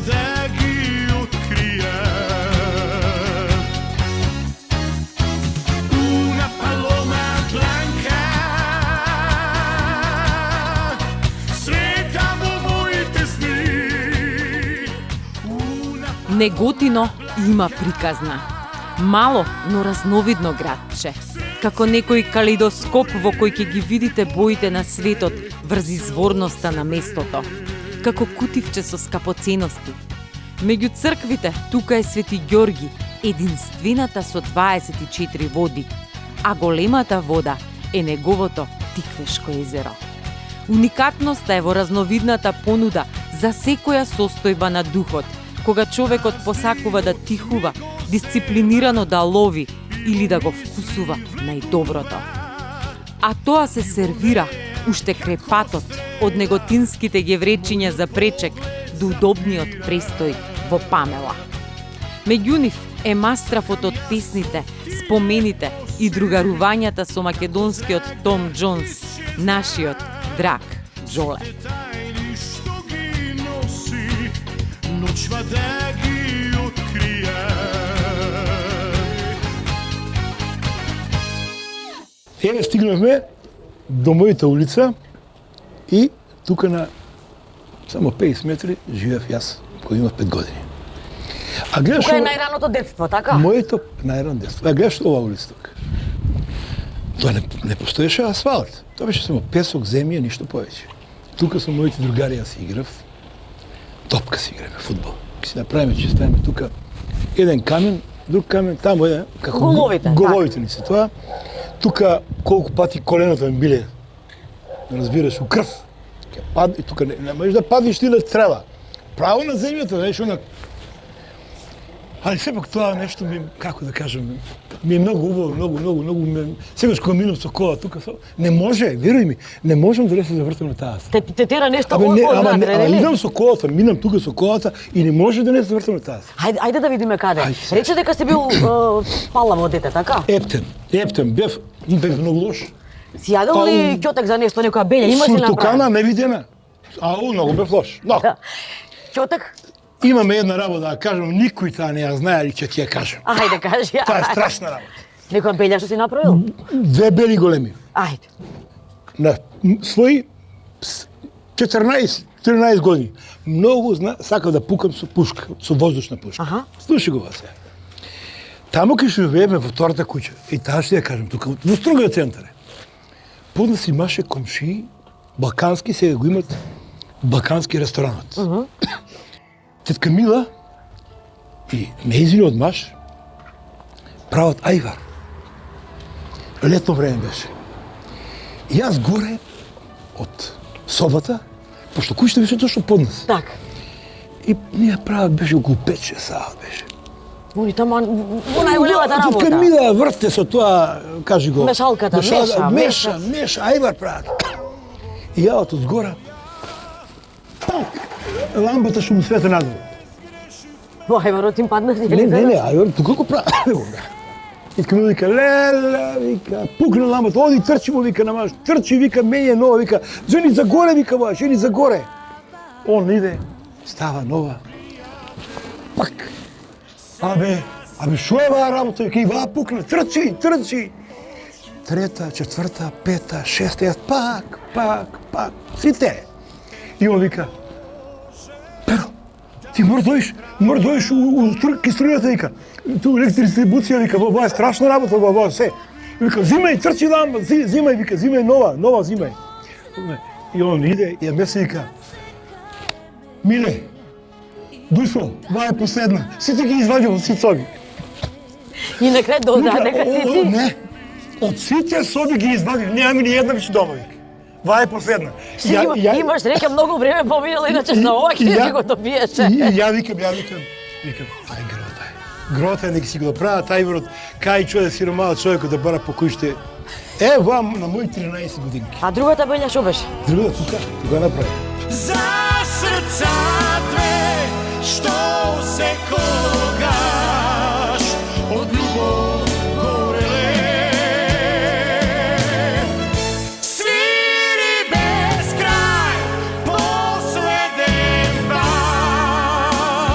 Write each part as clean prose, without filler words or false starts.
да ги открия. Una paloma blanca света во моите сни. Неготино има приказна. Мало, но разновидно градче. Како некој калейдоскоп во кој ќе ги видите боите на светот врз изворноста на местото. Како кутивче со скапоценности. Меѓу црквите тука е Свети Ѓорги, единствената со 24 води, а големата вода е неговото Тиквешко езеро. Уникатноста е во разновидната понуда за секоја состојба на духот, кога човекот посакува да тихува, дисциплинирано да лови или да го вкусува најдоброто. А тоа се сервира уште крепатот од неготинските гевречиња за пречек до удобниот престој во Памела. Меѓу нив е мастрафот од песните, спомените и другарувањата со македонскиот Том Џонс, нашиот драг Џоле. Noćva da gi otkrija. Еве стигнавме до мојата улица и тука на само 50 метри живеев јас, кој имав 5 години. А гледаш Тука е најраното детство, така? Моето најрано детство. А гледаш ова улица тука. Тоа не постоеше асфалт. Тоа беше само песок, земја, ништо повеќе. Тука со моите другари јас играв. Топка си играме, фудбал. Си направиме, че ставиме тука еден камен, друг камен, тамо е како головите ни се тоа. Тука колку пати колената ми биле, разбираш, у крв. И тука не можеш да паднеш ти на трева. Право на земјата, знаеш, онак. Али сепак тоа нешто ми, како да кажам, ми е многу убаво, многу, сегаш кога минам со кола тука, не може, веруј ми, не можам да се завртам на таа. Те тера нешто ама идам со колата, минам тука со колата и не може да не се завртам на таа. Ајде да видиме каде. Рече дека си бил палаво дете, така? Ептен, бев многу лош. Си јадел ли ќотек за нешто, некоја беља, имаш ли направено? Суртукана невидена. Многу бев лош. Но, ќотек? имаме една работа, да кажам, никој таа не ја знае, али ќе ти ја кажам. Ајде, кажи. Тоа е страшна работа. Некоја беља што си направил? 2 бели големи. Ајде. На своји 14 години. Многу сакав да пукам со пушка, со воздушна пушка. Аха. Слушај го се. Тамо кај што живееме во втората куќа, и таа што ја кажам, тука во строгиот центар е. Подна си имаше комшии, балкански, сега го имат балкански ресторанот. Тетка Мила и нејзиниот маж прават ајвар. Летно време беше. И јас горе од собата, пошто куќата беше точно под нас. Така. И ние прават беше околу 5-6 саат беше. Они тама во најголемата работа. Тетка Мила врте со тоа, кажи го. Мешалката, меша, ајвар прават. И ја од згора, лампата што му света надолу. Во ајварот им падна си? Не, ајвар, тука го прави. И така ми вика, леле, вика, пукна лампата, оди трчи му, вика, на маж, трчи, вика, мене нова, вика, жени за горе, вика, ба, жени за горе. Он иде, става нова. Пак. Абе, шо е ваа работа, вика, и ваа пукна, трчи. Трета, четврта, пета, шеста, јас пак, сите. И он вика, Перо, ти мора дојдеш ки струјата, вика. Ту електродистрибуција, вика, ова е страшна работа, ова се. Вика, зимај, трчи лампа, зимај, вика, зимај нова, зимај. И он иде и ја меси, вика, Миле, Душо, ова е последна, сите ги извадил од сите соби. И на крај дода, нека си ти. Не, од сите соби ги извадил, нема ни една веќе дома, вика. Ова е последна. Имаш среќа, многу време поминало, иначе за ова ќе го добиеше. И ја викам, ај грота, нека си го прават ајварот, кај човек сиромалот човекот да бара по кујште. Вам на мои 13 годинки. А другата беља шо беше? Другата тука направи. За срца две, што секогаш од љубов гореле. Свири без крај последен бал.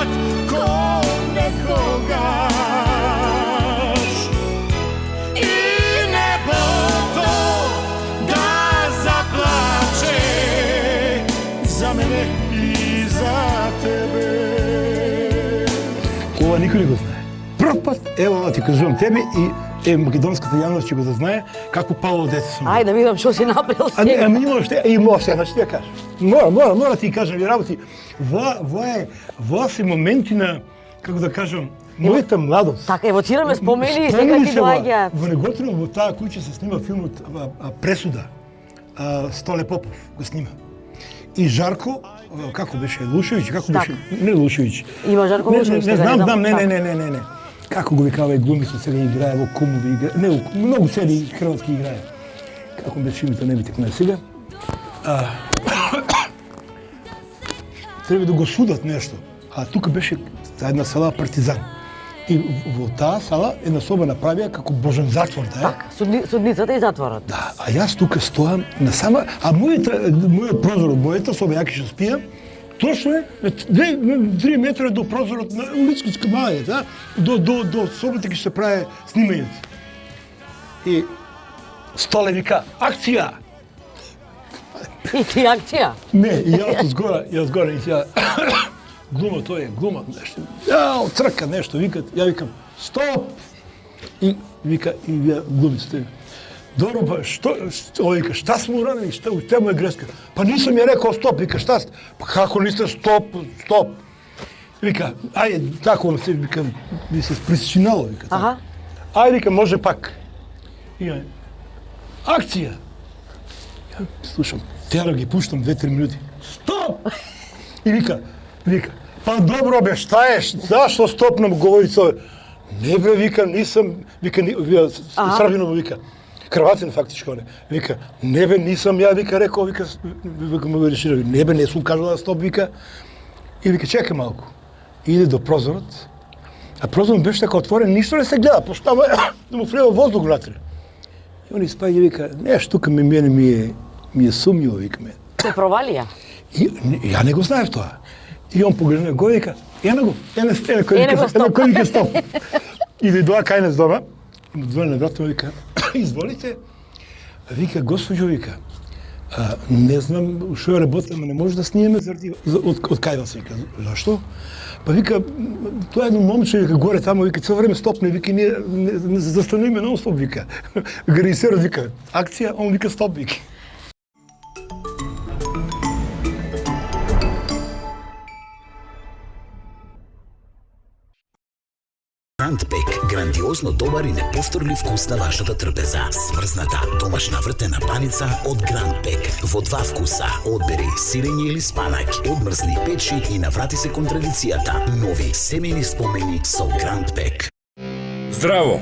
Никој не го знае. Прв пат, ево, ти кажувам тебе и македонската јавност ќе го да знае како пало дете сум. Ајде да видам што си направил сега. Ами има уште, има уште, значи ти ја кажеш. Мора ти кажам ви работи. Во се моменти на, како да кажам, мојата младост. Така, евоцираме спомени и сега ти доаѓаат. Во Неготино, во таа куќа се снима филмот Пресуда. Столе Попов го снима. И Жарко, како беше Лушевиќ, како беше? Не Лушевиќ. Има Жарко Лушевиќ. Не знам, не. Како го викава глумица, сега играе во Кумови, играе, не, многу серии хрватски играе. Како беше името, не ми текна сега. Треба да го судат нешто. А тука беше една сала Партизан. И во таа сала една соба направија како божен затвор, да е. Така, судницата и затворот. Да, а јас тука стоам на сама, а мојот прозор од мојата соба, ја ќе спијам, точно е 3 метра до прозорот на улички скамаје, да? До собата ќе се прави снимањето. И Столе вика, акција! И ти акција? Не, и јас згора, и ја глума, тој е глума, нешто. Јао, црка нешто, викат, ја викам, стоп! И вика, и ја глумицата. Добро, па, вика, шта сме урадили, шта му е греска? Па нисам ја рекол стоп, вика, шта сте? Па како нисте стоп? Вика, ајде, тако се, вика, ми се присчинало, вика. Аха. Ајде, вика, може пак. И ја, акција! Ја слушам, тера ги пуштам 2-3 минути. Стоп! И вика, па добро бе, шта е, зашто стопнам, говори со... Не бе, вика, нисам, вика, Срабино вика, Хрватин фактичко не. Вика, не бе, нисам ја, вика, рекол, вика, му решира, не бе, не сум кажал да стоп, вика. И вика, чекай малку. Иде до прозорот, а прозорот беше така отворен, ништо не се гледа, пошто да му влева воздух внатре. И он испаѓа и вика, нешто тука ми е сумњиво, вика ме. Се провалија? И ја не го знаев тоа. И он погледна го и вика, ено кој вика стоп. И дојдоа кај нас дома, му звони на брата, вика, изволите. Вика, госпоđo, вика, не знам што работам, не може да снимаме заради од кај вас, вика. Зашто? Па вика, тоа е едно момче, вика, горе тамо, вика, цело време стопне, вика, ние застаниме нон стоп, вика. Режисерот вика, акција, он вика стоп, вика. Грандпек, грандиозно добар и неповторлив вкус на вашата трпеза. Смрзната, домашна вртена паница од Грандпек. Во 2 вкуса. Одбери сирење или спанак, одмрзни печи и наврати се кон традицијата. Нови семени спомени со Грандпек. Здраво!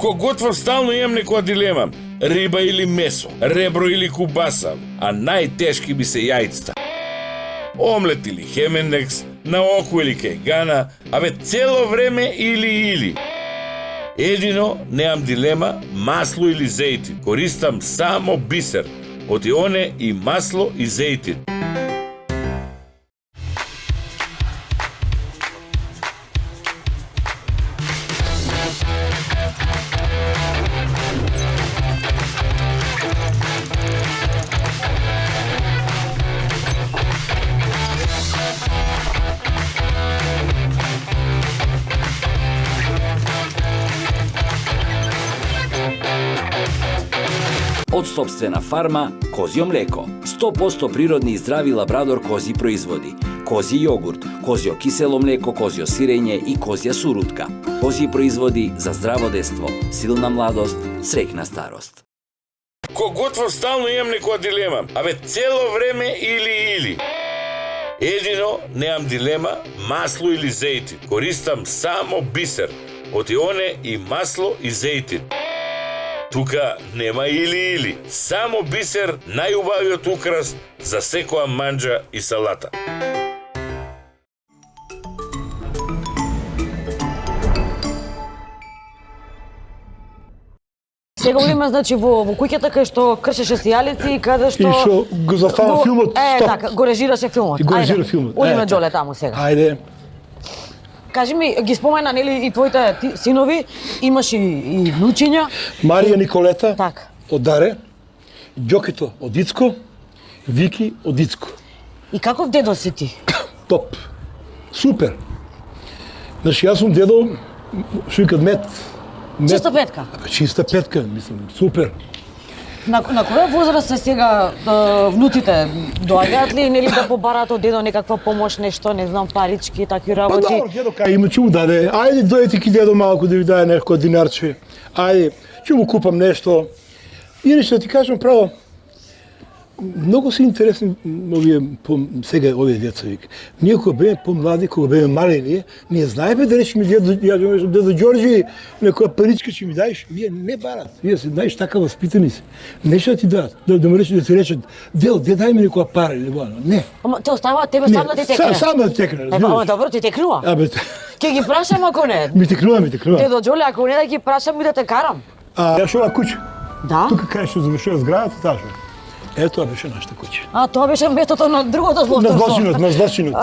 Ко готвам стално имам некоја дилема. Риба или месо, ребро или кубаса, а најтешки би се јајцата. Омлет или хемендекс, на око или кајгана, абе цело време или. Едино, неам дилема, масло или зејтин. Користам само бисер. Од ионе и масло и зејтин. Од сопствена фарма Козјо млеко. 100% природни и здрави лабрадор кози производи. Кози јогурт, козјо кисело млеко, козјо сирење и козја сурутка. Кози производи за здраво детство, силна младост, среќна старост. Ко готвам стално имам некоја дилема, абе цело време или. Едино, неам дилема, масло или зејтин. Користам само бисер. Од ионе и масло и зејтин. Тука нема или. Само бисер, најубавиот украс за секоја манџа и салата. Сега одиме, значи, во куќата кај што кршеше сијалици и каде што... И што го застава филмот, стоп. Така, го режираше филмот. И го режира филмот. Одиме доле таму сега. Ајде. Кажи ми, ги спомена, нели, и твоите синови, имаш и внучиња. Марија Николета Така. од Даре, Ѓокито од Ицко, Вики од Ицко. И каков дедо си ти? Топ. Супер. Значи, јас сум дедо, што викат мет. Чиста петка. Чиста петка, мислам, супер. На која возраст се сега внуците доаѓаат ли нели да побараат од дедо некаква помош, нешто, не знам, парички, такви Па работи? добро, дедо кај има ќе му даде. Ајде дојдете ки дедо малку да ви даде некој динарче. Ајде, ќе му купам нешто. Иначе да ти кажам право, многу се интересни сега овие деца вика. Ние кога беме помлади, кога беме малени, ние знаеме да речеме дедо Ѓорѓи, некоја паричка ќе ми даеш, вие не барат. Вие се знаеш така воспитани се. Нешто да ти дадат, да ти речат, дедо, дај ми некоја пара или вано. Не. Ама те оставаат тебе сам да ти текне. Сам да текне, Ама разбираш. добро, ти текнува. Абе, Ќе ги прашам ако не. ми текнува. Дедо Ѓоле, ако не да ги прашам и да те карам. Јаш ова куќа. Да? Тука кај што завршува зградата, тажа. Ето тоа беше нашата куќа. Тоа беше местото на другото злосторство. На злачинот.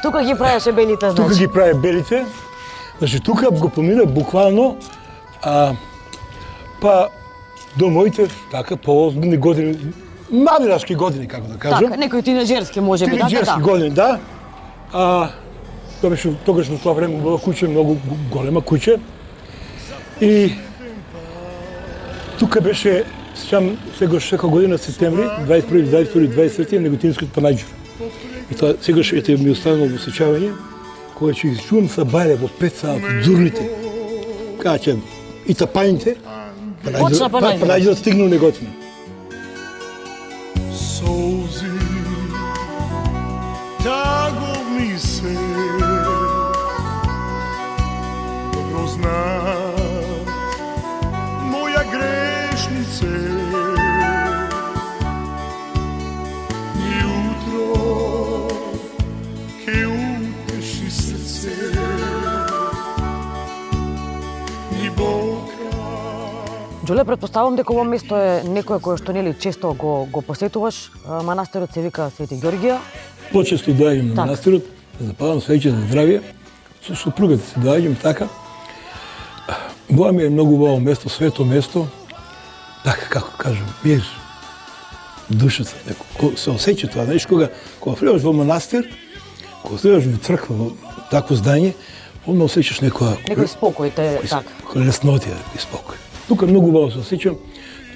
Тука ги правеше белите, Тука значи. ги прави белите. Значи тука го помина буквално па до моите така поозбилни години, младенашки години како да кажам. Така, некои тинеџерски можеби, така Тинеџерски да. години, да. Тоа беше тогаш во тоа време была куќа, многу голема куќа. И тука беше сегаш секоја година септември, 21, 22, 23 Неготинскиот панаџир. И тоа сегаш ете ми останало во сеќавање, кога ќе ги чувам са бајле во 5 саат, дзурните, кога ќе и тапаните, Почна панаџирот. панаџирот стигнал Неготина. Солзи таговни се добро знаат моја грешнице jutro ке утеши срце ни Бога. Ѓоле, претпоставам дека ова место е некое кое што нели често го посетуваш. Манастирот се вика Свети Ѓорѓија. Почесто доаѓам на Така. манастирот, да запалам свеќе за здравје. Со супругата се доаѓам така. Тоа ми е многу убаво место, свето место. Така, како кажам, мир. Душата, се осеќа тоа, знаеш, кога влезеш во манастир, кога влезеш во црква, во такво здање, одма осеќаш Некој спокој те така. леснотија и спокој. Тука многу убаво се осеќам.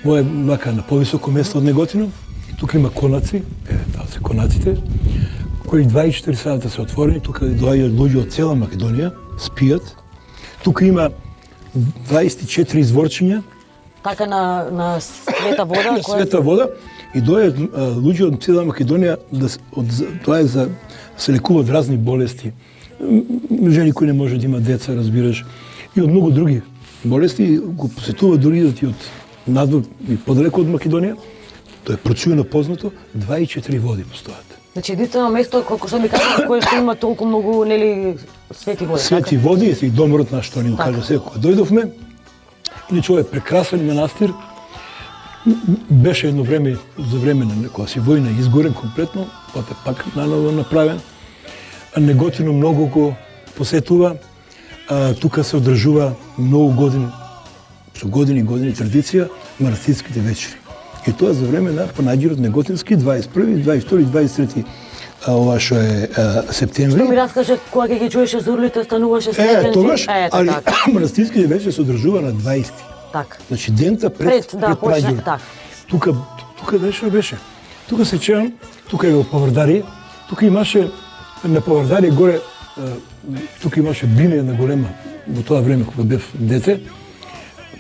Моја мака на повисоко место од Неготино. Тука има конаци, таа се конаците, кои 24 сата се отворени, тука доаѓаат луѓе од цела Македонија, спијат. Тука има 24 изворчиња Така на света вода, на света вода и доаѓаат луѓе од цела Македонија тоа е за се лекуваат разни болести. Жени кои не може да имат деца, разбираш, и од многу други болести го посетуваат дури и од надвор и подалеку од Македонија. Тоа е процуено познато, 24 води постојат. Значи единствено место колку што ми кажа кое што има толку многу нели свети води. Свети води и доморот наш што ни го Така. кажа сега кога дојдовме. Иначе ова е прекрасен манастир. Беше едно време за време на кога си војна изгорен комплетно, потоа пак наново направен. Неготино многу го посетува. Тука се одржува многу години, со години и години традиција манастирските вечери. И тоа за време на панаџирот Неготински 21, 22, 23 ова што е септември. Што ми раскаже кога ќе ги чуеше зурлите, стануваше снег. Тогаш, али така. манастирските вечери се одржува на 20. Така. Значи дента пред почне, панаџирот. така. Тука нешто беше. Тука се чеам, тука е во Поврдари, тука имаше на Поврдари горе, тука имаше бине една голема во тоа време кога бев дете.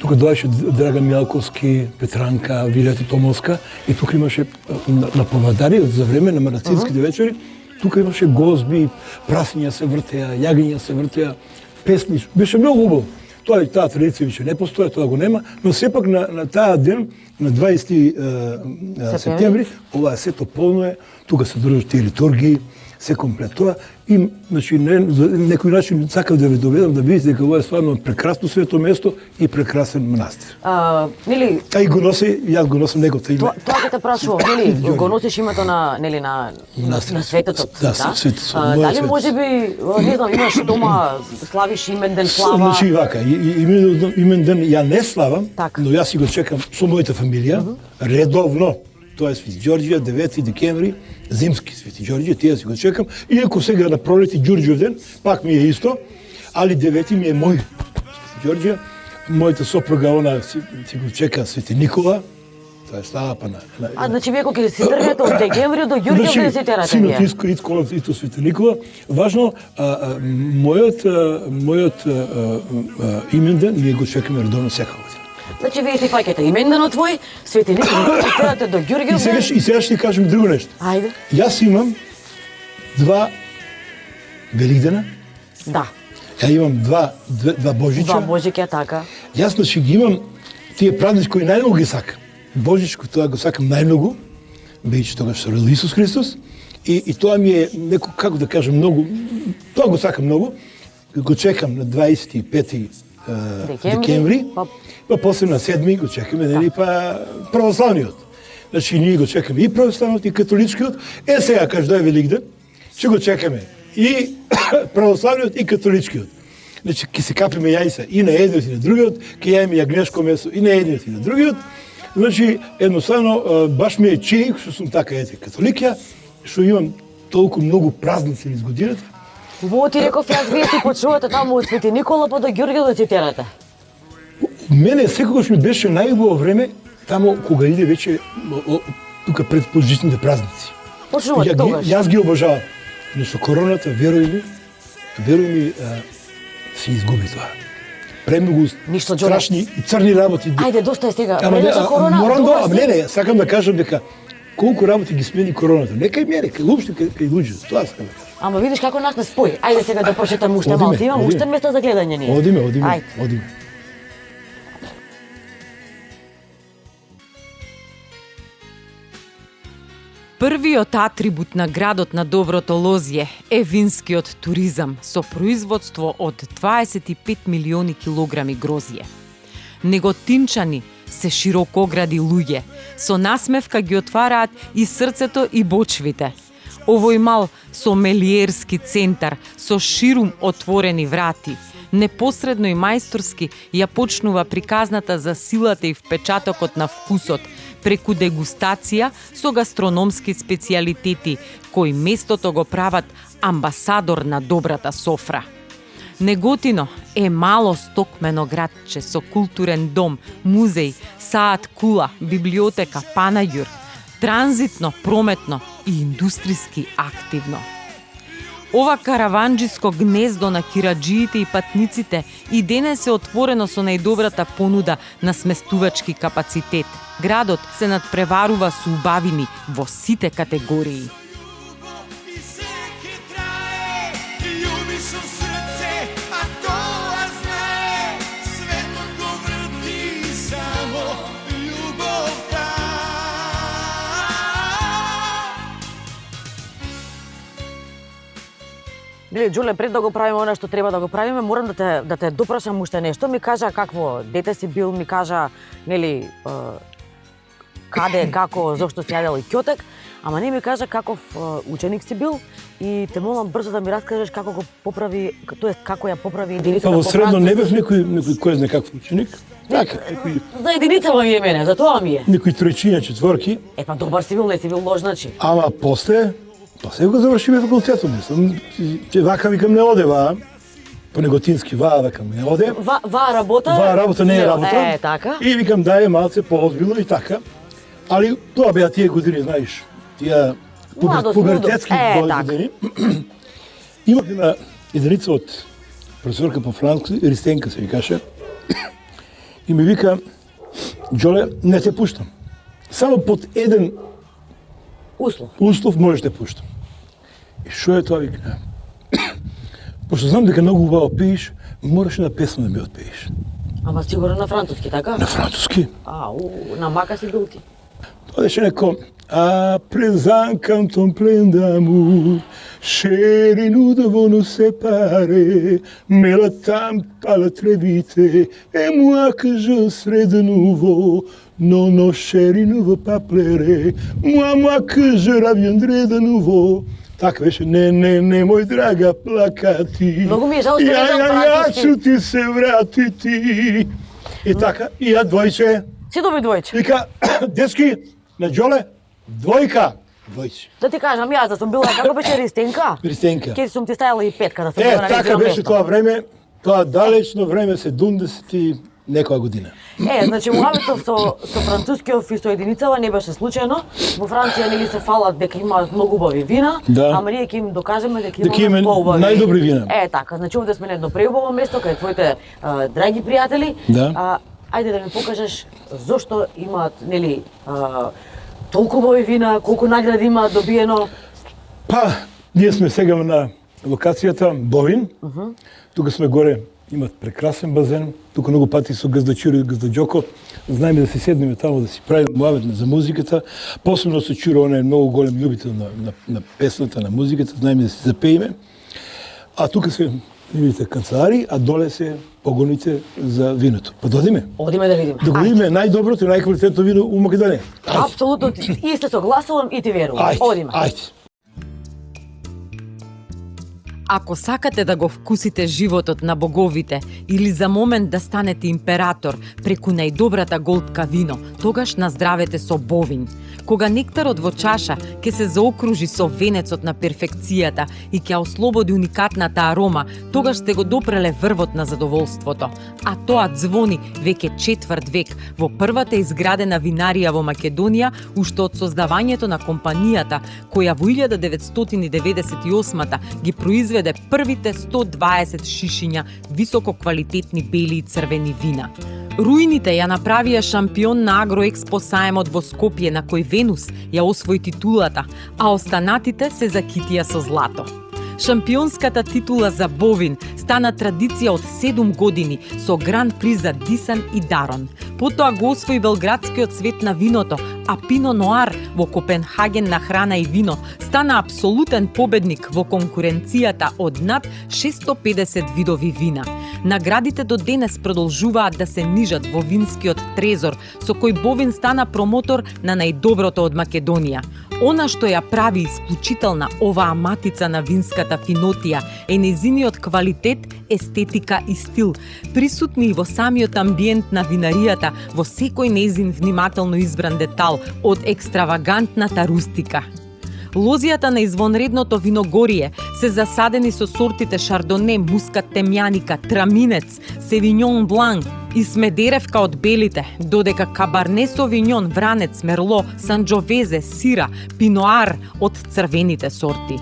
Тука доаѓаше Драган Мјалковски, Петранка, Вилета Томовска и тука имаше на Поврдари за време на манастирските вечери, тука имаше гозби, прасиња се вртеа, јагиња се вртеа, песни, беше многу убаво. Тоа таа традиција веќе не постои, тоа го нема, но сепак на таа ден, на 20 септември, ова сето полно е, тука се држат тие литургии, се комплетува и значи за некој начин сакав да ве доведам да видите дека ова е стварно прекрасно свето место и прекрасен манастир. Нели И го носи, јас го носам неговото име. тоа ќе те прашувам, нели го носиш името на нели на светотот, Да, светот. Дали можеби, не знам, имаш дома славиш имен ден слава? Значи вака, имен ден ја не славам, Така. но јас си го чекам со мојата фамилија редовно. Тоа е Свети Ѓорѓија, 9 декември, зимски Свети Ѓорѓија, тие си го чекам. Иако сега на пролети Ѓурѓов ден, пак ми е исто, али 9 ми е мој. Ѓорѓе, мојата сопруга, она си го чека Свети Никола. Тоа е става па на... А, значи вие кога се тргнете од декември до Ѓурѓе да се терате синот вие? Ито Свети Никола. Важно, мојот именден, ние го чекаме редовно секоја година. Значи вие си фаќате именденот твој, Свети Никола, се терате до Ѓурѓе. И сега ще ти кажем друго нешто. Ајде. Јас имам два Великдена, Да. ја имам два Божича. Два Божиќа, така. Јас значи ги имам тие празници кои најмногу ги сакам. Божичко тоа го сакам најмногу, бидејќи тогаш се роди Исус Христос, и тоа ми е неко, како да кажам, многу, тоа го сакам многу. Го чекам на 25 декември, па после на 7 го чекаме, нели, па православниот. Значи ние го чекаме и православниот и католичкиот. Сега кај да е Великден, ќе го чекаме и православниот и католичкиот. Значи ќе се капиме јајца и на едниот и на другиот, ќе јајме јагнешко месо и на едниот и на другиот. Значи едноставно баш ми е чеј што сум така католик, што имам толку многу празници низ годината. Во ти реков јас вие си почувате таму од Свети Никола па до Ѓурѓе да си терате. Мене секогаш ми беше најубаво време таму кога иде веќе тука пред божичните празници. Почнувате тогаш. Јас ги обожавам. Но со короната, веруј ми, се изгуби тоа. Премногу Ништо, Ѓорѓе. страшни и црни работи. Ајде, доста е сега. Ама Време за корона. морам тогаш си- не, сакам да кажам дека колку работи ги смени короната. Не кај мене, уопште кај луѓето. Тоа сакам да кажам. Ама видиш како нас не спои. Ајде сега да прочитам уште малку. Имам уште место за гледање ние. Одиме. Ајде. Првиот атрибут на градот на доброто лозје е винскиот туризам со производство од 25 милиони килограми грозје. Неготинчани се широкогради луѓе, со насмевка ги отвараат и срцето и бочвите. Овој мал сомелиерски центар со ширум отворени врати, непосредно и мајсторски ја почнува приказната за силата и впечатокот на вкусот, преку дегустација со гастрономски специјалитети, кои местото го прават амбасадор на добрата софра. Неготино е мало стокмено градче со културен дом, музеј, саат кула, библиотека, панаѓур, транзитно, прометно и индустријски активно. Ова караванџиско гнездо на кираџиите и патниците и денес е отворено со најдобрата понуда на сместувачки капацитет. Градот се надпреварува со убавини во сите категории. Биле, Џуле, пред да го правиме она што треба да го правиме, морам да те допрашам уште нешто. Ми кажа какво дете си бил, ми кажа, нели, каде, како, зошто си јадел и ќотек, ама не ми кажа каков ученик си бил и те молам брзо да ми раскажеш како го поправи, тоест како ја поправи единицата Па по во средно не бев француски. некој кој знае каков ученик. Така, За единицава ми е мене, за тоа ми е. некои тројчиња, четворки, Па добар си бил, не си бил лош, значи. ама после го завршиме факултетот. Мислам, вака викам не оде ваа, по неготински ваа викам не оде. Ваа работа? Ваа работа не е работа. Е, така. И викам да е малце поозбилно и така. Али тоа беа тие години, знаеш, тие Младост, пубертетски така. години. Имав една единица од професорка по француски, Ристенка се викаше, и ми вика, Џоле, не те пуштам. Само под еден услов можеш да те пуштам. И шо е тоа, вика? Пошто знам дека многу убаво пееш, мораш на песна да ми отпееш. Ама сигурно на француски, така? На француски. На мака си бил ти. Тоа беше неко à présent quand on plein d'amour, chérie, nous devons nous séparer, mais le temps passe très vite, et moi que je serai de nouveau, non, non, chérie, ne veux pas pleurer, moi que je reviendrai de nouveau. Така беше, не, мој драга, плакати. Многу ми е жал што не знам француски. Ја ќе ти се вратити. И така, и ја двојче. Си доби двојче. Вика, дески, на Џоле, двојка. Двојче. Да ти кажам, јас да сум била, како беше Ристенка? Ристенка. Ке сум ти ставила и петка, да сум Е, била на така незино беше место. тоа време. Тоа далечно време 70-ти некоја година. Значи муабетов со францускиот и со единицава не беше случајно. Во Франција нели се фалат дека имаат многу убави вина, Да. ама ние ќе им докажеме дека Дека имаме имаме поубави. најдобри вина. Така, значи овде сме на едно преубаво место кај твоите драги пријатели. Да. Ајде да ми покажеш зошто имаат нели толку убави вина, колку награди имаат добиено. Па, ние сме сега на локацијата Бовин. Тука сме горе, имат прекрасен базен. Тука многу пати со Газда Чуро и Газда Џоко знаеме да се седнеме таму да си правиме муавет за музиката. Посебно со Чуро, он е многу голем љубител на песната, на музиката, знаеме да си запееме. А тука се, видите, канцелари, а доле се погоните за виното. Па додиме. Одиме да видиме. Да го видиме најдоброто и најквалитетно вино у Македонија. Апсолутно, и се согласувам и ти верувам. Одиме. Ајде. Ако сакате да го вкусите животот на боговите или за момент да станете император преку најдобрата голтка вино, тогаш наздравете со Бовин. Кога нектарот во чаша ќе се заокружи со венецот на перфекцијата и ќе ослободи уникатната арома, тогаш сте го допреле врвот на задоволството. А тоа звони веќе четврт век во првата изградена винарија во Македонија, уште од создавањето на компанијата, која во 1998 ги произведе првите 120 шишиња високо квалитетни бели и црвени вина. Руините ја направија шампион на Агроекспо саемот во Скопје, на кој Венус ја освои титулата, а останатите се закитија со злато. Шампионската титула за Бовин стана традиција од 7 години со Гран При за Дисан и Дарон. Потоа го освои Белградскиот свет на виното, а Пино Ноар во Копенхаген на храна и вино стана апсолутен победник во конкуренцијата од над 650 видови вина. Наградите до денес продолжуваат да се нижат во винскиот трезор, со кој Бовин стана промотор на најдоброто од Македонија. Она што ја прави исклучителна оваа матица на винската финотија е нејзиниот квалитет, естетика и стил, присутни и во самиот амбиент на винаријата, во секој нејзин внимателно избран детал, од екстравагантната рустика. Лозијата на извонредното виногорие се засадени со сортите Шардоне, Мускат темјаника, Траминец, Севиньон Блан и Смедеревка од белите, додека Кабарне Совиньон, Вранец, Мерло, Санџовезе, Сира, Пиноар од црвените сорти.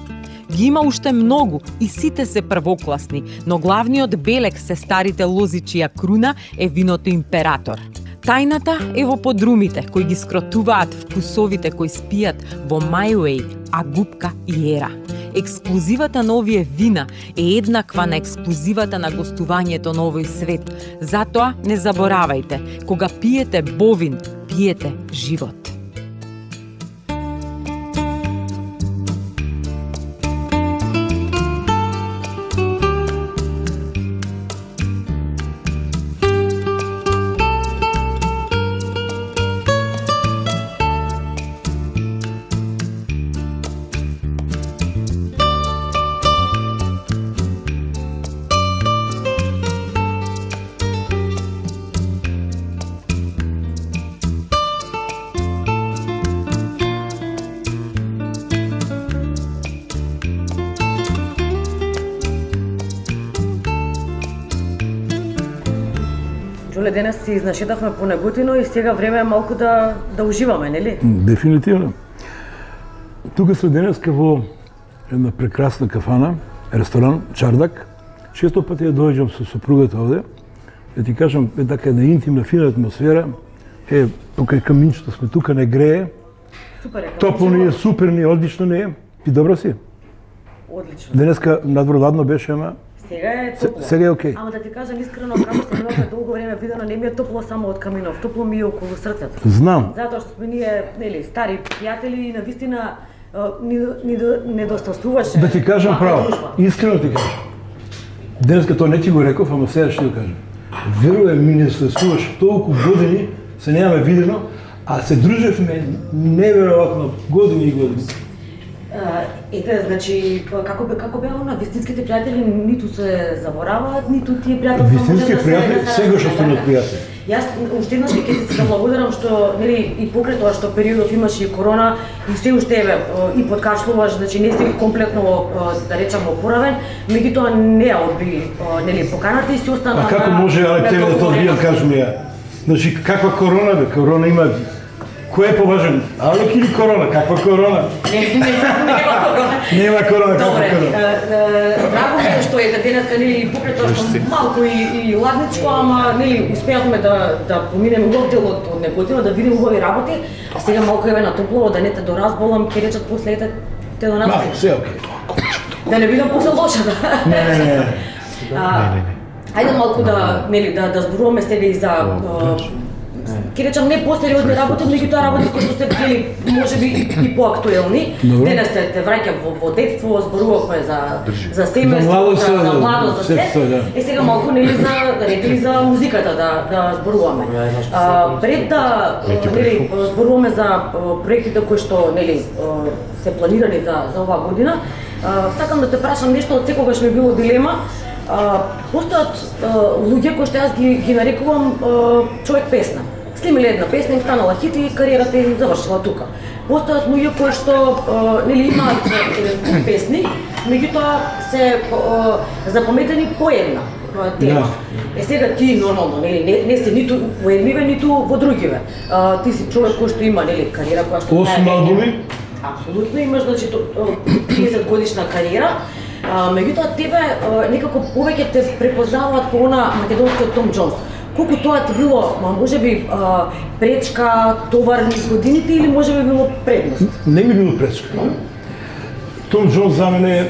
Ги има уште многу и сите се првокласни, но главниот белек се старите лози чија круна е виното Император. Тајната е во подрумите кои ги скротуваат вкусовите кои спијат во Мајуеј, Агупка и Ера. Ексклузивата на овие вина е еднаква на ексклузивата на гостувањето на овој свет. Затоа не заборавајте, кога пиете Бовин, пиете живот. Жоле, денес си изнашетавме по Неготино и сега време е малку да уживаме, нели? Дефинитивно. Тука сме денеска во една прекрасна кафана, ресторан, Чардак. Често пати ја доаѓам со сопругата овде. Да ти кажам, е така една интимна, фина атмосфера. Покрај каминчето сме тука, не грее. Супер е. Топло ни е, супер ни е, одлично ни е. Ти добро си? Одлично. Денеска надвор ладно беше, ама Сега е топло. сега е окей. Ама да ти кажам искрено, како сме имаме долго време видено, не ми е топло само од каминов, топло ми е околу срцето. Знам. Затоа што сме ние, нели, стари пријатели и навистина ни недостасуваше. Да ти кажам ваква право, дружба. искрено ти кажам. Денеска тоа не ти го реков, ама сега ще ти го кажам. Верувам, ми не следствуваш толку години, се немаме видено, а се дружевме неверојатно години и години. Ете, значи, како беа на вистинските пријатели, ниту се забораваат, ниту тие пријателства Вистински пријатели, сега што станат пријатели. Јас уште еднаш ќе ти се заблагодарам што нели и покрај тоа што периодов имаше и корона и се уште и подкашлуваш, значи не си комплетно да речам опоравен, меѓутоа не ја одби нели поканата и си остана. А како може, але тебе да тоа одбијам, кажи ми ја. Значи каква корона бе? Корона има. Кој е поважен? Алек или корона? Каква корона? Нема корона. Нема корона, каква Добре, корона? драго ми е што ете денеска нели покрај тоа што малку и ладничко, ама нели успеавме да поминеме убав дел од неготина, да видиме убави работи, а сега малку еве на топло, да не те доразболам, ќе речат после ете те до нас. Се окей. Да не бидам после лоша, да. Не. Ајде малку да нели да зборуваме сега и за ќе речам не посериозни работи, меѓутоа работи кои што се били можеби и поактуелни. Денес те враќа во детство, зборувавме за семејство, за младост, за се. И сега малку нели за реди за музиката да зборуваме. Пред да нели зборуваме за проектите кои што нели се планирани за оваа година, сакам да те прашам нешто од секогаш ми било дилема. Постојат луѓе кои што јас ги нарекувам човек песна. Снимиле една песна, им станала хит и кариерата им завршила тука. Постојат луѓе кои што нели имаат песни, меѓутоа се запаметени по една тема. Сега ти нормално нели не си ниту во едниве, ниту во другиве. Ти си човек кој што има нели кариера која што 8 албуми? Апсолутно имаш, значи 30 годишна кариера. Меѓутоа тебе некако повеќе те препознаваат по она македонскиот Том Џонс. Колку тоа ти било, можеби пречка, товар низ годините или можеби било предност? Не ми било пречка. Том Џонс за мене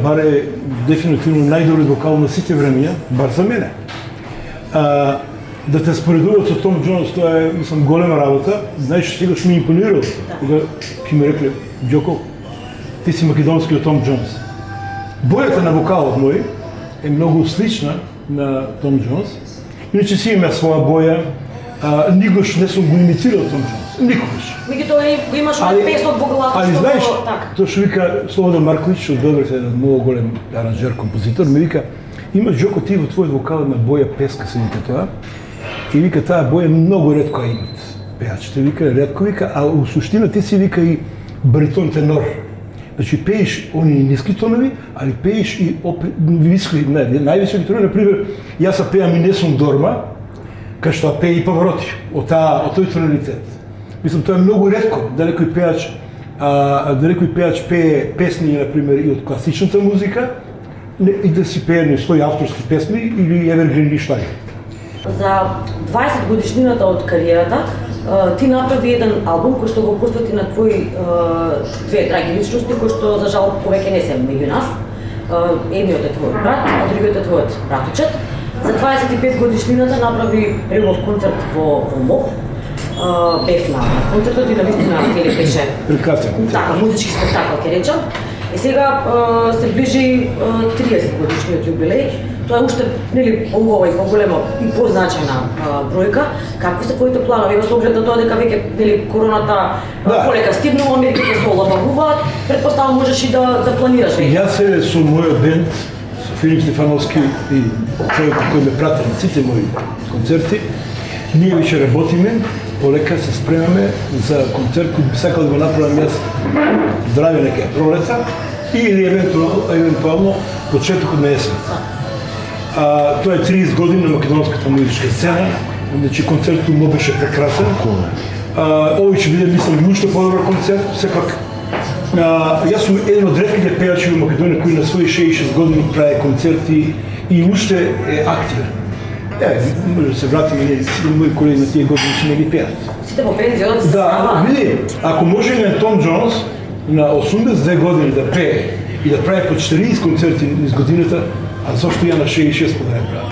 баре дефинитивно најдобри вокал на сите времења, бар за мене. Да те споредуват со Том Џонс, тоа е, мислам, голема работа. Знаеш, сегаш ми импонирал, кога ќе ми рекле, Ѓоко, ти си македонскиот Том Џонс. Бојата на вокалот мој е многу слична на Том Џонс. Иначе си има своја боја, никош не сум го имитирал Том Џонс, никогаш. Меѓутоа го имаш песна во главата. Али знаеш, така. тоа што вика Слободан Марковиќ, од Белград е многу голем аранжер, композитор, ми вика, има Џоко ти во твојот вокал на боја песка, се вика тоа. И вика, таа боја многу ретко имат пеачите, вика, ретко вика, а у суштина ти си вика и баритон тенор. Значи пееш они ниски тонови, али пееш и виски, највисоки тонови, например, јас пеам и не сум дорма, кај што пее и Павароти, од тој тоналитет. Мислам, тоа е многу ретко, да некој пеач пее песни, например, и од класичната музика, и да си пее своји авторски песни или евергрин шлаги. За 20 годишнината од кариерата, ти направи еден албум кој што го посвети на твои две драги личности кои што за жал повеќе не се меѓу нас. Едниот е твојот брат, а другиот е твојот братучет. За 25 годишнината направи првиот концерт во МОК. Бев на концертот и навистина нели беше прекрасен концерт. Така, музички спектакл ќе речам. И сега се ближи 30 годишниот јубилеј. Тоа е уште нели поубава и поголема и позначајна бројка. Какви се твоите планови во оглед на тоа дека веќе нели короната полека стигнува, мерките се олабавуваат, претпоставам можеш и да планираш веќе. Јас се со мојот бенд, со Филип Стефановски и човекот кој ме прати на сите мои концерти, ние веќе работиме, полека се спремаме за концерт кој би сакал да го направам јас здраве нека пролета или евентуално почетокот на есента. Тоа е 30 години на македонската музичка сцена, значи концертот му беше прекрасен. Овој ќе биде, мислам, и уште подобар концерт, сепак јас сум еден од ретките пеачи во Македонија кој на своји 66 години прави концерти и уште е активен. Може да се вратиме и мои колеги на тие години ќе не ги пеат. Сите во пензија да се Да, види, ако може еден Том Џонс на 82 години да пее и да прави по 40 концерти низ годината, а зашто ја на 66 да не правам?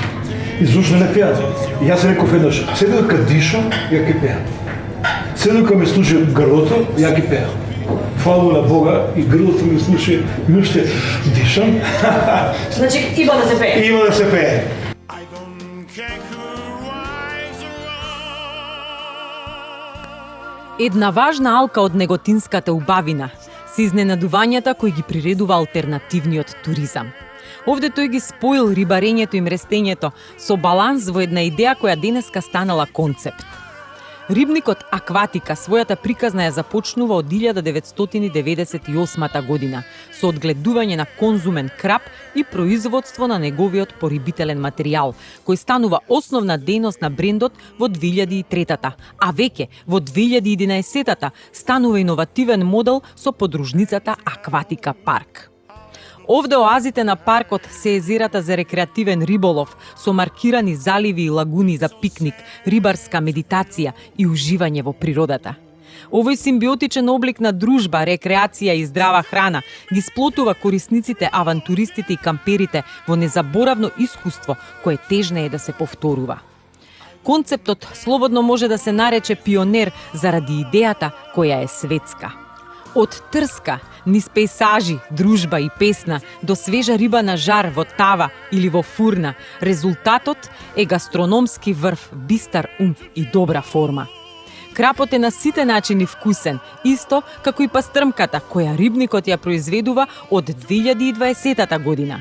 И зашто не пеат? И јас реков еднаш, се додека дишам, ја ќе пеам. Се додека ме слуша грлото, ја ќе пеам. Фала на Бога и грлото ми слуша и уште дишам. Значи има да се пее. Има да се пее. Една важна алка од неготинската убавина се изненадувањата кои ги приредува алтернативниот туризам. Овде тој ги споил рибарењето и мрестењето со баланс во една идеја која денеска станала концепт. Рибникот Акватика својата приказна ја започнува од 1998 година со одгледување на конзумен краб и производство на неговиот порибителен материјал, кој станува основна дејност на брендот во 2003-та, а веќе во 2011-та станува иновативен модел со подружницата Акватика парк. Овде оазите на паркот се езерата за рекреативен риболов, со маркирани заливи и лагуни за пикник, рибарска медитација и уживање во природата. Овој симбиотичен облик на дружба, рекреација и здрава храна ги сплотува корисниците, авантуристите и камперите во незаборавно искуство кое тежне е да се повторува. Концептот слободно може да се нарече пионер заради идејата која е светска. Од трска, низ пейсажи, дружба и песна, до свежа риба на жар во тава или во фурна, резултатот е гастрономски врв, бистар ум и добра форма. Крапот е на сите начини вкусен, исто како и пастрмката, која рибникот ја произведува од 2020 година.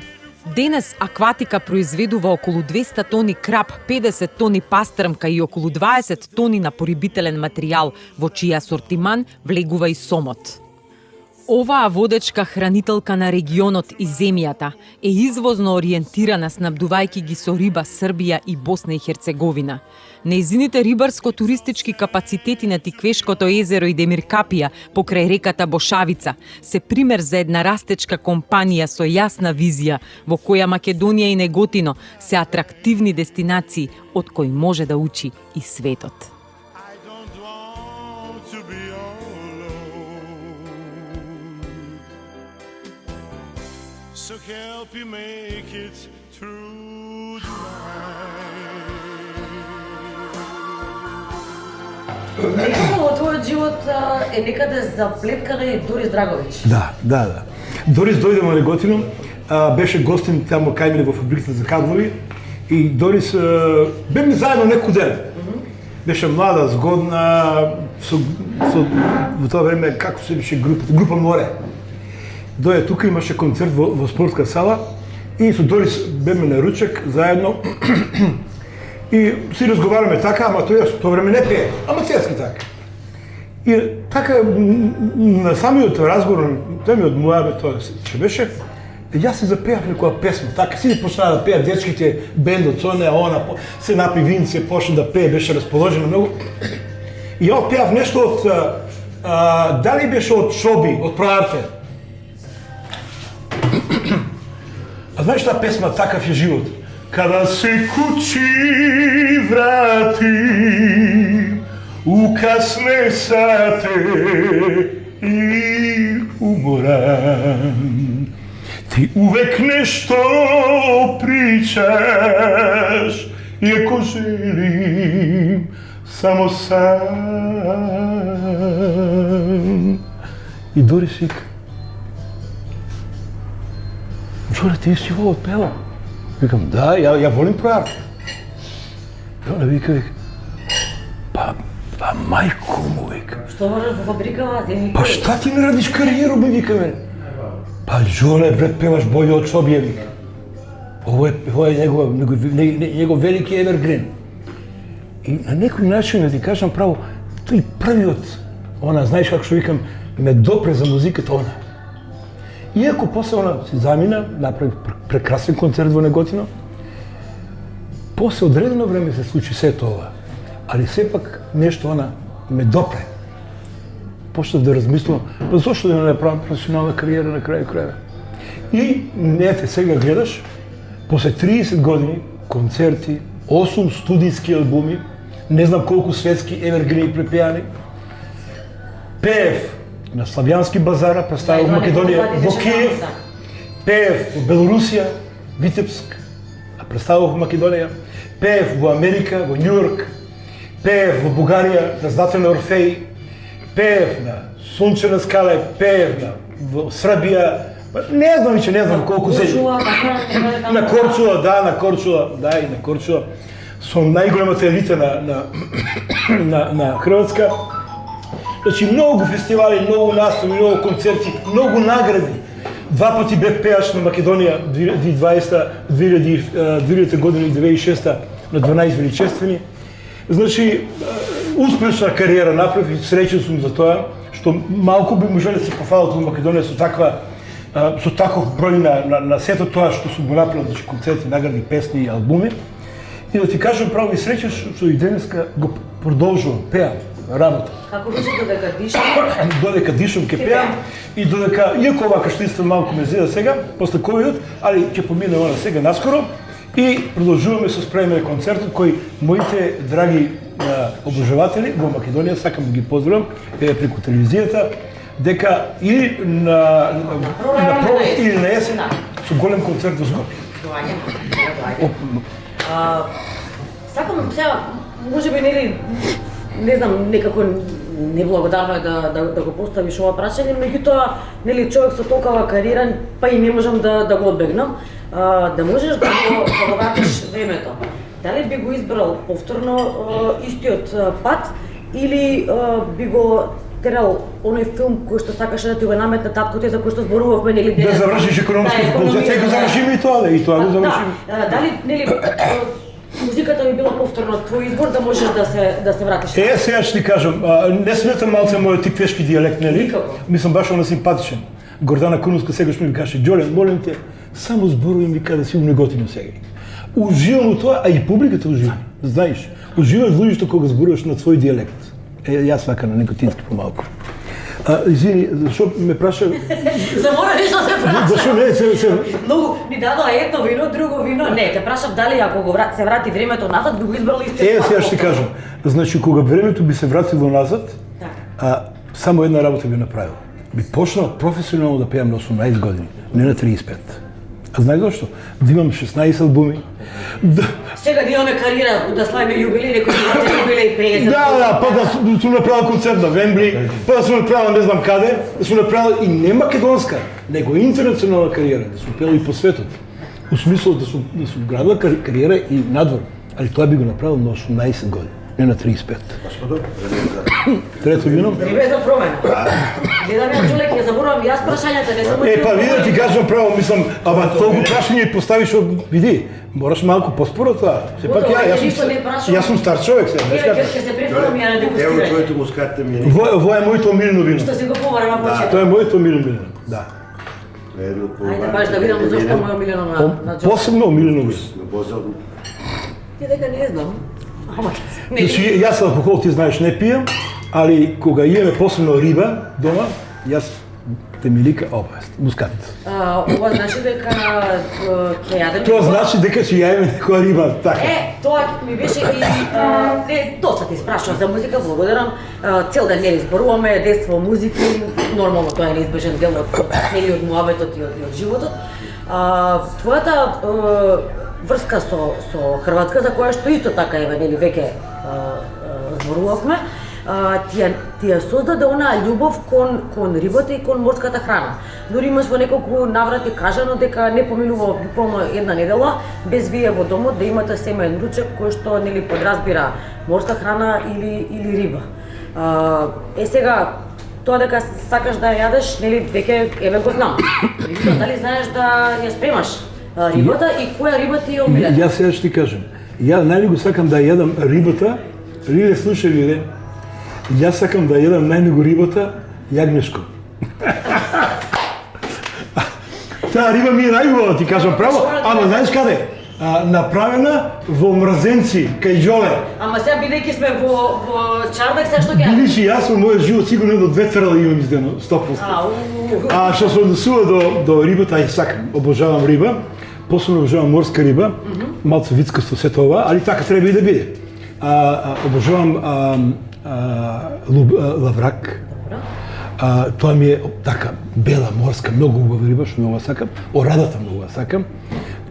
Денес Акватика произведува околу 200 тони краб, 50 тони пастрмка и околу 20 тони на порибителен материјал, во чија асортиман влегува и сомот. Оваа водечка хранителка на регионот и земјата е извозно ориентирана, снабдувајќи ги со риба Србија и Босна и Херцеговина. Нејзините рибарско-туристички капацитети на Тиквешкото езеро и Демиркапија покрај реката Бошавица се пример за една растечка компанија со јасна визија во која Македонија и Неготино се атрактивни дестинации од кои може да учи и светот. I don't want to be alone. So help you make it through the night. Во твојот живот е некаде заплеткана и Дорис Драговиќ. Да. Дорис дојде во Неготино, беше гостин таму кај мене во фабриката за каблови и Дорис беме заедно некој ден. Беше млада, згодна, во тоа време како се беше група Море. Дојде тука, имаше концерт во спортска сала и со Дорис беме на ручек заедно и си разговараме така, ама тој тоа време не пее, аматерски така. И така на самиот разговор, тој ми одмуаве тоа че беше, јас се запеав некоја песма, така си почнаа да пеат дечките бендот, со неа, она, се напи винце, почна да пее, беше расположена многу. И ја пеав нешто од, дали беше од Шоби, од Проарте. А знаеш таа песма "Такав е живот"? Када се куќи врати, укасне сате и уморан. Ти увек нешто причаш, иако желим само сам. И Дорис вика: Джоре, ти си во отпела? Викам: да, ја волим Проарте. И она вика: па мајко му, вика. Што можеш во фабрикава, земи? Па шта ти не радиш кариеру, бе, вика мене. Па Джоле, брат, певаш боље од Шобија, вика. Ово е негов велики евергрин. И на некој начин, да ти кажам право, тој првиот, она, знаеш како што викам, ме допре за музиката, она. Иако после она се замина, направи прекрасен концерт во Неготино, после одредено време се случи сето ова. Али сепак нешто она ме допре. Почнав да размислувам, па зошто да не направам професионална кариера на крај крајва. И ете, сега гледаш, после 30 години, концерти, 8 студиски албуми, не знам колку светски евергрини препеани, пеев на Славјански базара, представив во Македонија, во Киев, пеев во Белорусија, Витебск, а представив во Македонија, пеев во Америка, во Њујорк, пеев во Бугарија, на Златен Орфеј, пеев на Сончена скале, пеев во Србија, не знам више, не знам колку се... На Корчула, да, на Корчула, да, и на Корчула, со најголемата елита на Хрватска. Значи многу фестивали, многу настави, многу концерти, многу награди. 2 пати бев пејач на Македонија 2000 година и 2006 на 12 величествени. Значи, успешна кариера направи, среќен сум за тоа, што малку би можеле да се пофалат во Македонија со таков број на сето тоа што сум го направил, значи концерти, награди, песни и албуми. И да ти кажам право и среќен што и денеска го продолжувам, пеам, работа. Како беше додека дишам? Додека дишам ке пеам и додека, иако овака што исто малку ме зеда сега, после ковидот, али ќе помине она сега наскоро и продолжуваме со спремење концертот кој моите драги обожаватели во Македонија, сакам да ги поздравам преку телевизијата, дека или на пролет или на есен со голем концерт во Скопје. Сакам сега, можеби нели, не знам, некако неблагодарно е да го поставиш ова прашање, меѓутоа, нели, човек со толкова кариера, па и не можам да го одбегнам, да можеш да го вратиш времето. Дали би го избрал повторно истиот пат или би го терал оној филм кој што сакаше да ти го наметне таткото за кој што зборувавме, нели, да завршиш економски факултет, сега завршиме и тоа, и тоа го завршиме. Дали, нели, музиката би била повторно твој избор да можеш да се вратиш? Сега ќе ти кажам, не сметам малце мојот тиквешки дијалект, нели? Никако. Мислам баш она симпатичен. Гордана Кунуска сегаш ми каже: "Ѓолен, молим те, само зборувај ми каде си унеготино сега." Уживам у тоа, а и публиката ужива. Знаеш, уживаш луѓето кога зборуваш на свој дијалект. Јас сакам на некотински помалку. Извини, зашо ме праша? Замораш да се прашам. Зашо не се Многу ми дадоа едно вино, друго вино. Не, те прашав дали ако го се врати времето назад, би го избрал истиот. Сега ќе ти кажам. Значи кога времето би се вратило назад, само една работа би направил. Би почнал професионално да пеам на 18 години, не на 35. А знаеш зашто? Да имам 16 албуми. Сега да имаме кариера, да славиме јубилеј, некој ќе имате јубилеј 50. Да, па да сум направил концерт на Вембли, па да сум направил не знам каде, да сум направил и не македонска, него интернационална кариера, да сум пел и по светот. У смисло да сум градила кариера и надвор, али тоа би го направил на 18 години, не на 35. Господо, Трето вино? Време за промена. Гледаме човек, ја заборувам јас прашањата, не само Па види ти кажам право, мислам, ама толку прашање поставиш, види, мораш малку поспоро тоа. Сепак јас сум стар човек сега. Ќе се преферам ја на ево дегустирање. твоето мускатте ми е. Во е моето омилено вино. Што си го повара на почеток. Тоа е моето омилено вино. Да. Едно од Ајде баш да видам зошто мој омилено на Джо. Посебно омилено вино. На Бозел. Ти дека не знам. Ама, не. Значи, јас алкохол, ти знаеш, не пијам, али кога имаме посебно риба дома, јас те ми лика мускат. Ова значи дека ќе јадеме. Тоа значи дека ќе јадеме некоја риба, така. Тоа ми беше и доста ти спрашував за музика, благодарам. Цел ден нели зборуваме, детство, музики, нормално тоа е неизбежен дел од муабетот и од животот. Твојата врска со Хрватска, за која што исто така еве нели веќе зборувавме, ти ја создаде онаа љубов кон рибата и кон морската храна. Дори имаш во неколку наврати кажано дека не поминува буквално една недела без вие во домот да имате семеен ручек кој што нели подразбира морска храна или риба. Сега тоа дека сакаш да ја јадеш, нели веќе еве го знам. Дали знаеш да ја спремаш рибата и која риба ти е омилена? Јас сега ќе ти кажам. Ја најмногу сакам да јадам рибата, Лиле, слушај Лиле, јас сакам да јадам најмногу рибата јагнешко. Таа риба ми е најубава, ти кажам право, ама знаеш каде? Направена во мрзенци, кај Ѓоле. Ама сега бидејќи сме во чардак, сега што ќе... Бидејќи јас во мојот живот сигурно до 2 трала имам издено, 100%. Што се однесува до рибата, ја сакам, обожавам риба, посебно обожавам морска риба, малце вицкасто се тоа, али така треба и да биде. Обожавам лаврак. Тоа ми е така бела морска, многу убава риба, што многу сакам. Орадата многу сакам.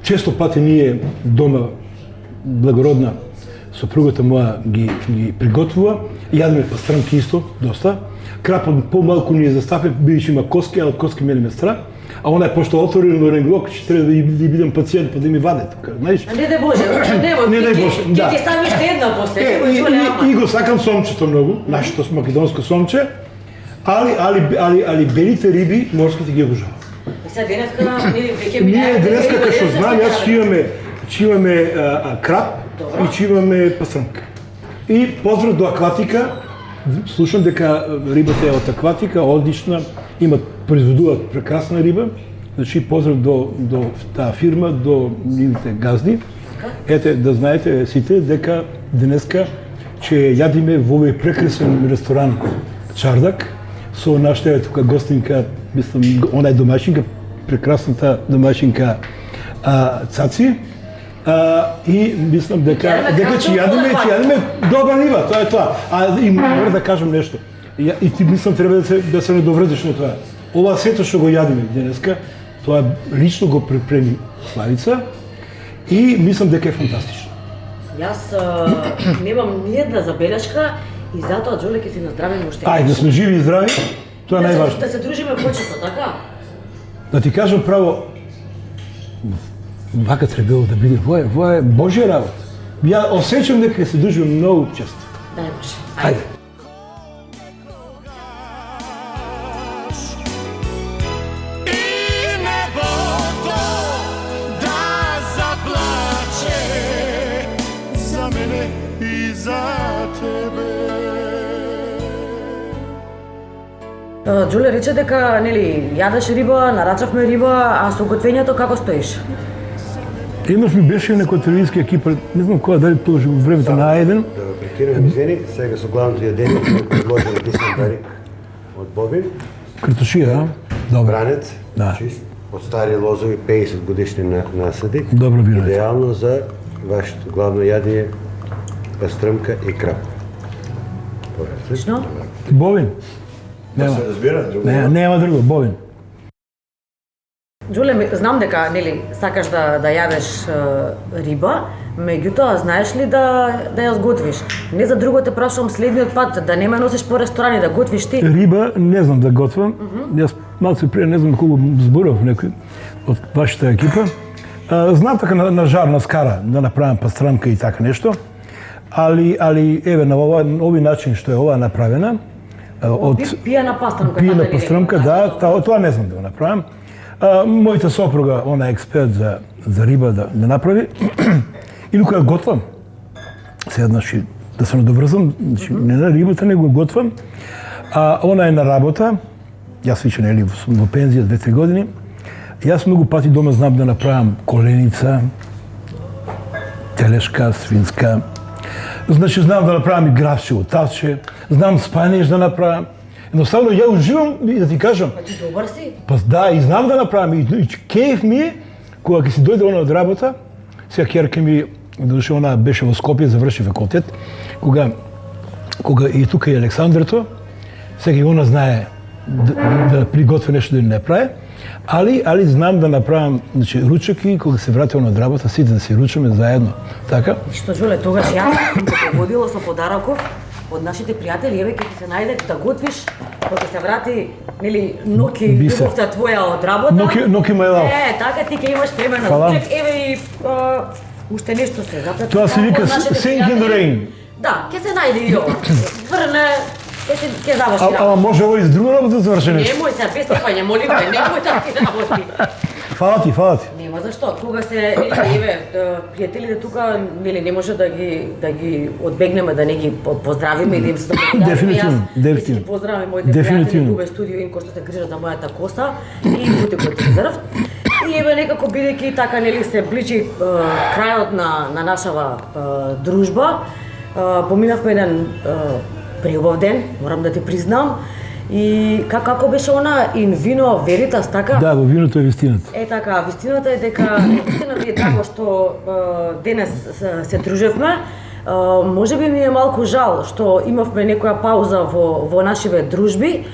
Често пати ние дома благородна сопругата моја ги приготвува. Јадеме пастранки исто, доста. Крапот помалку ни е застапен, бидејќи има коски, а од коски мене ме страх. А она е пошто отворил еден глок, че треба да бидам пациент, па да ми ваде тука, знаеш? Не дай Боже, нема. Не дай Боже, да. Ти ставиш една после. И го сакам сомчето многу, нашето македонско сомче, али белите риби, морските ги обожавам. Сега денеска, веќе Ние денеска, како што знам, јас ќе имаме крап и ќе имаме пастрмка. И поздрав до акватика, слушам дека рибата е од акватика, одлична, произведуваат прекрасна риба, значи поздрав до таа фирма, до нивните газди. Ете, да знаете сите дека денеска ќе јадиме во овој прекрасен ресторан Чардак со нашата тука гостинка, мислам, она е домашинка, прекрасната домашинка Цаци. И мислам дека ќе јадиме добра риба, тоа е тоа. И мора да кажам нешто. И ти мислам треба да се недоврзиш на тоа. Ова сето што го јадиме денеска, тоа лично го припреми Славица и мислам дека е фантастично. Јас немам ниедна забелешка и затоа Џоле ќе си наздравиме уште. Ајде, да сме живи и здрави, тоа е најважно. Да се дружиме почесто, така? Да ти кажам право, вака требало да биде, во е Божја работа. Ја осеќам дека се дружиме многу често. Дај Боже. Ајде. Џуле рече дека, нели, јадеш риба, нарачавме риба, а со готвењето како стоиш? Еднаш ми беше некој телевизиски екипа, не знам која, дали тоа во времето на А1. Да го прекирам, извини, сега со главното јадење предложен писан барик од Бобин. Картошија, а? Добро. Бранец, Да. чист, од стари лозови, 50 годишни насади. Добро вино. Идеално за вашето главно јадење, пастрмка и крап. Точно? Бовин. Да се разбира, друго. Нема друго, Бовин. Џуле, знам дека, нели, сакаш да јадеш риба, меѓутоа, знаеш ли да ја сготвиш? Не за друго те прашувам следниот пат, да не ме носиш по ресторани, да готвиш ти. Риба не знам да готвам. Јас малку пред не знам колку зборав некој од вашата екипа. Знам така на жар, на скара, да направам пастрамка и така нешто. Али еве на овој начин што е ова направена, од пиена пастрамка. пиена пастрамка, да, тоа не знам да го направам. Мојата сопруга, она е експерт за риба да направи. Или кога готвам, сега, значи, да се надоврзам, значи, не на рибата, него готвам. Она е на работа, јас веќе нели во пензија 2-3 години. Јас многу пати дома знам да направам коленица, телешка, свинска. Значи, знам да направам и гравчево тавче, знам спанеш да направам. Едноставно, ја уживам, да ти кажам. Ти добар си? Па да, и знам да направам. И кејф ми е, кога ќе си дојде она од работа, сега ќерка ми, дошла она беше во Скопје, заврши факултет, кога и тука и Александрото, сега и она знае да приготви нешто да не прави, али знам да направам, значи, ручаки, кога се вратиме од работа, сите да си ручаме заедно, така? Што, Џуле, тогаш јас сум те погодила со подароков од нашите пријатели, еве ќе ти се најде да готвиш, кога се врати, нели, Ноки, љубовта твоја од работа. Ноки my love. Така ти ќе имаш време на ручек, еве и уште нешто се запрати. Тоа се вика Sing in the Rain. Да, ќе се најде и ова. Врне, ќе заврши работа. Ама може ово и с друга работа да заврши нешто? Немој се, без стопање, молим те, немој таки работи. Фала ти. Нема зашто, кога се, еве, пријателите тука, нели, не може да ги одбегнеме, да не ги поздравиме и да им се Дефинитивно. Јас ги поздравам моите пријатели Любе студио Инко што се грижат за мојата коса и Бутикот Резерв. И еве некако бидејќи така, нели, се ближи крајот на нашава дружба, поминавме еден преубав ден, морам да ти признам. И како беше она in vino veritas, така? Да, во виното е вистината. Така, вистината е дека вистина ви е драго што денес се дружевме. Може би ми е малку жал што имавме некоја пауза во нашиве дружби,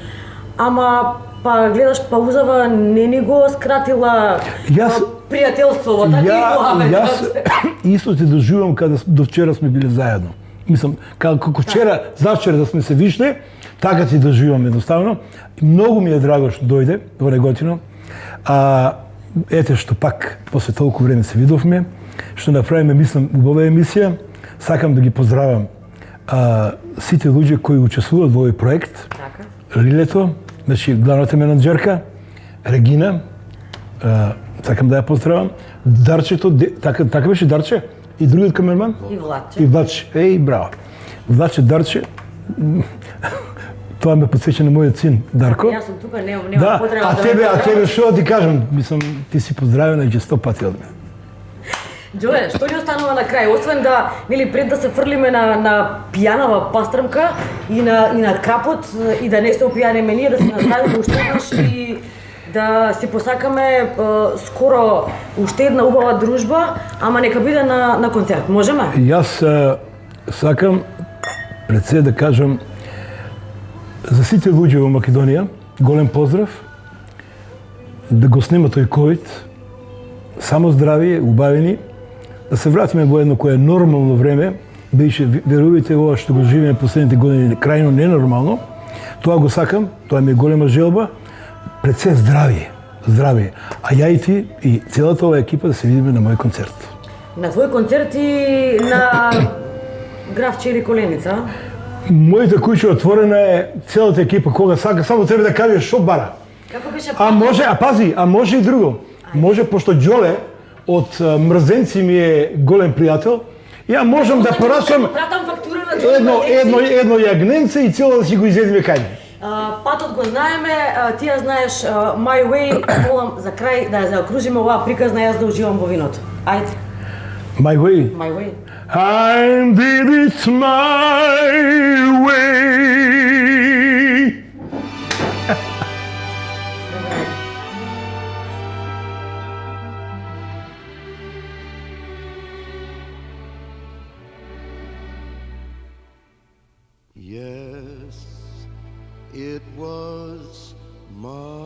ама па гледаш паузава не ни го скратила пријателството, така и муабетот. Јас исто се доживам кога до вчера сме биле заедно. Мислам, како вчера, завчера да сме се вишли, така ти доживам едноставно. Многу ми е драго што дојде во Реготино. Ете што пак после толку време се видовме, што направиме, мислам, убава емисија. Сакам да ги поздравам сите луѓе кои учествуваат во овој проект. Лилето, значи главната менаџерка, Регина, сакам да ја поздравам. Дарчето, така беше Дарче? И другиот камерман? И Владче. Браво. Владче, Дарче, тоа ме подсеќа на мојот син Дарко. Јас сум тука, нема А потреба тебе што да ти кажам? Мислам, ти си поздравена и 100 пати од мене. Джоне, што ни останува на крај? Освен да, нели, пред да се фрлиме на пијанава пастрмка и на крапот и да не се опијанеме ние, да се наздравиме уште еднаш и да си посакаме скоро уште една убава дружба, ама нека биде на концерт. Можеме? Јас сакам пред се да кажам за сите луѓе во Македонија, голем поздрав, да го снима тој ковид, само здравие, убавени, да се вратиме во едно кое нормално време, беше, верувате, ова што го живееме последните години крајно ненормално, тоа го сакам, тоа ми е голема желба, пред се здравие, здравие. А ја и ти и целата ова екипа да се видиме на мој концерт. На твој концерт и на Графче или Коленица? Мојата куќа отворена е, целата екипа, кога сака, само треба да кажеш што бара. Како беше? Пази, може и друго. Може, пошто Џоле од Мрзенци ми е голем пријател, ја можам да порачам едно јагненце и цело да си го изедиме кај мене. Патот го знаеме, ти ја знаеш My Way, молам за крај да ја заокружиме оваа приказна, јас да уживам во виното. Ајде. My Way. My Way. I did it my way. Yes, it was my